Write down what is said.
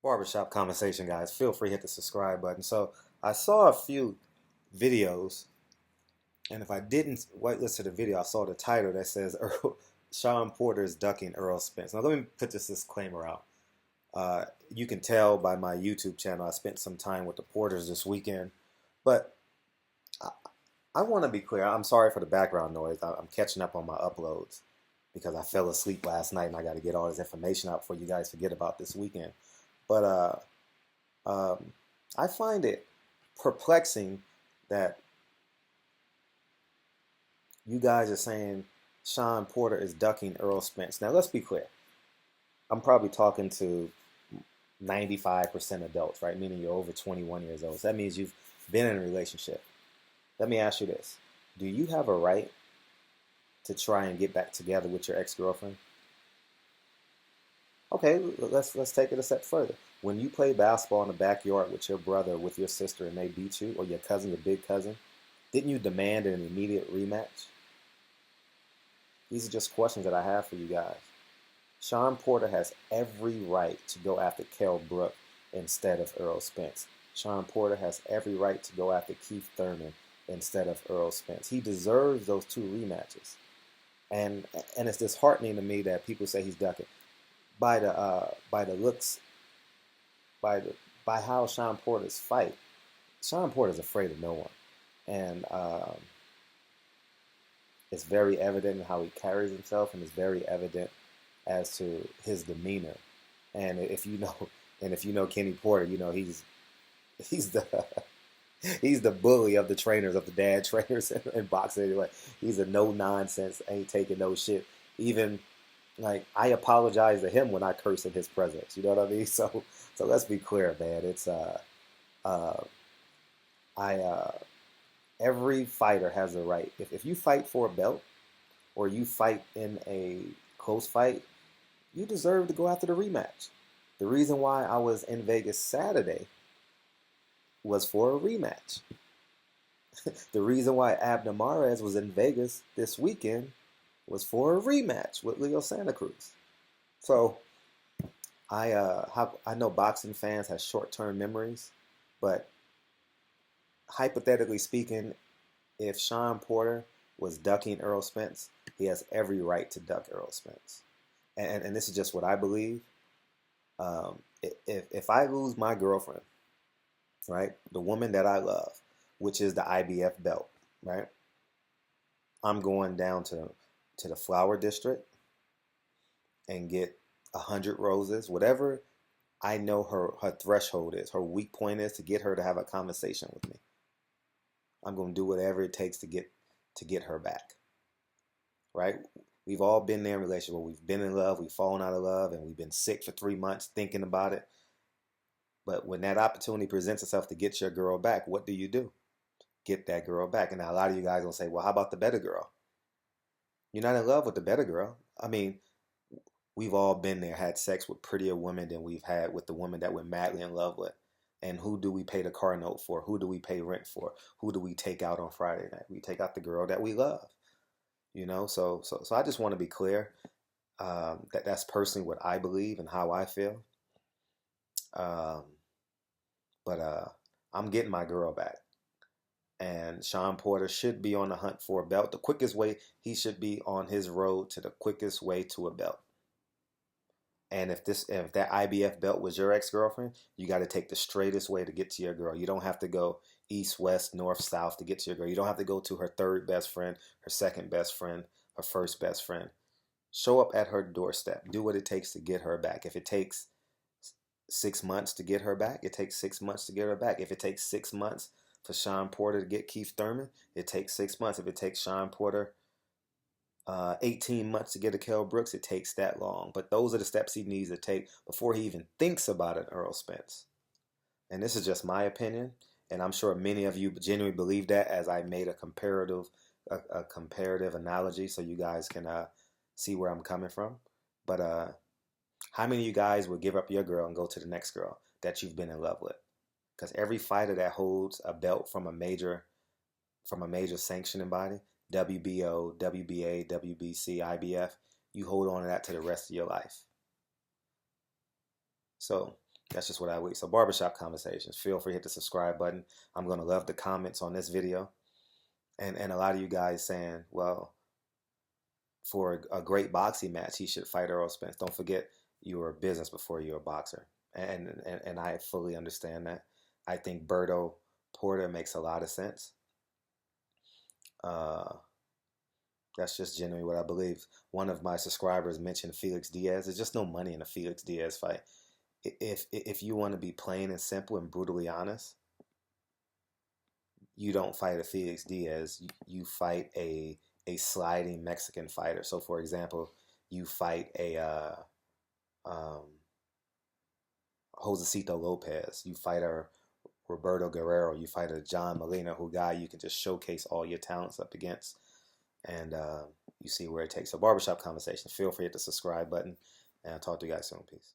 Barbershop conversation, guys. Feel free to hit the subscribe button. So I saw a few videos, and if I didn't listen to the video, I saw the title that says Shawn Porter is ducking Errol Spence. Now let me put this disclaimer out. You can tell by my YouTube channel I spent some time with the Porters this weekend, but I, I want to be clear. I'm sorry for the background noise. I'm catching up on my uploads because I fell asleep last night and I got to get all this information out before you guys forget about this weekend. But um, I find it perplexing that you guys are saying Shawn Porter is ducking Errol Spence. Now, let's be clear. I'm probably talking to 95% adults, right? Meaning you're over 21 years old. So that means you've been in a relationship. Let me ask you this. Do you have a right to try and get back together with your ex-girlfriend? Okay, let's take it a step further. When you play basketball in the backyard with your brother, with your sister, and they beat you, or your cousin, your big cousin, didn't you demand an immediate rematch? These are just questions that I have for you guys. Shawn Porter has every right to go after Kell Brook instead of Errol Spence. Shawn Porter has every right to go after Keith Thurman instead of Errol Spence. He deserves those two rematches. And it's disheartening to me that people say he's ducking. By the looks, by how Shawn Porter's fight, Shawn Porter's afraid of no one. And it's very evident in how he carries himself, and it's very evident as to his demeanor. And if you know Kenny Porter, you know he's the he's the bully of the trainers, of the dad trainers in boxing. Anyway, he's a no nonsense, ain't taking no shit. Even like I apologize to him when I curse in his presence. You know what I mean? So let's be clear, man. It's uh I every fighter has a right. If you fight for a belt or you fight in a close fight, you deserve to go after the rematch. The reason why I was in Vegas Saturday was for a rematch. The reason why Abner Mares was in Vegas this weekend was for a rematch with Leo Santa Cruz. So I know boxing fans have short-term memories, but hypothetically speaking, if Shawn Porter was ducking Errol Spence, he has every right to duck Errol Spence. And this is just what I believe. If I lose my girlfriend, right, the woman that I love, which is the IBF belt, right, I'm going down to the Flower District and get 100 roses, whatever I know her threshold is, her weak point is to get her to have a conversation with me. I'm going to do whatever it takes to get her back. Right? We've all been there in a relationship where we've been in love, we've fallen out of love, and we've been sick for 3 months thinking about it. But when that opportunity presents itself to get your girl back, what do? Get that girl back. And now a lot of you guys will say, well, how about the better girl? You're not in love with the better girl. I mean, we've all been there, had sex with prettier women than we've had with the woman that we're madly in love with. And who do we pay the car note for? Who do we pay rent for? Who do we take out on Friday night? We take out the girl that we love. You know, so I just want to be clear that that's personally what I believe and how I feel. Um, but I'm getting my girl back, and Shawn Porter should be on the hunt for a belt. The quickest way he should be on his road to the quickest way to a belt. And if that IBF belt was your ex-girlfriend, you got to take the straightest way to get to your girl. You don't have to go east, west, north, south to get to your girl. You don't have to go to her third best friend, her second best friend, her first best friend. Show up at her doorstep. Do what it takes to get her back. If it takes 6 months to get her back, it takes 6 months to get her back. If it takes 6 months for Shawn Porter to get Keith Thurman, it takes 6 months. If it takes Shawn Porter 18 months to get a Kell Brooks, it takes that long. But those are the steps he needs to take before he even thinks about an Errol Spence. And this is just my opinion, and I'm sure many of you genuinely believe that, as I made a comparative analogy so you guys can see where I'm coming from. But how many of you guys would give up your girl and go to the next girl that you've been in love with? Because every fighter that holds a belt from a major sanctioning body, WBO, WBA, WBC, IBF, you hold on to that to the rest of your life. So That's just what I believe. So Barbershop Conversations. Feel free to hit the subscribe button. I'm going to love the comments on this video. And a lot of you guys saying, well, for a great boxing match, he should fight Errol Spence. Don't forget, you were a business before you were a boxer. And I fully understand that. I think Berto Porter makes a lot of sense. That's just genuinely what I believe. One of my subscribers mentioned Felix Diaz. There's just no money in a Felix Diaz fight. If you want to be plain and simple and brutally honest, you don't fight a Felix Diaz. You fight a sliding Mexican fighter. So, for example, you fight a Josecito Lopez. You fight a Roberto Guerrero. You fight a John Molina, who guy you can just showcase all your talents up against. And you see where it takes. So Barbershop Conversations. Feel free to hit the subscribe button. And I'll talk to you guys soon. Peace.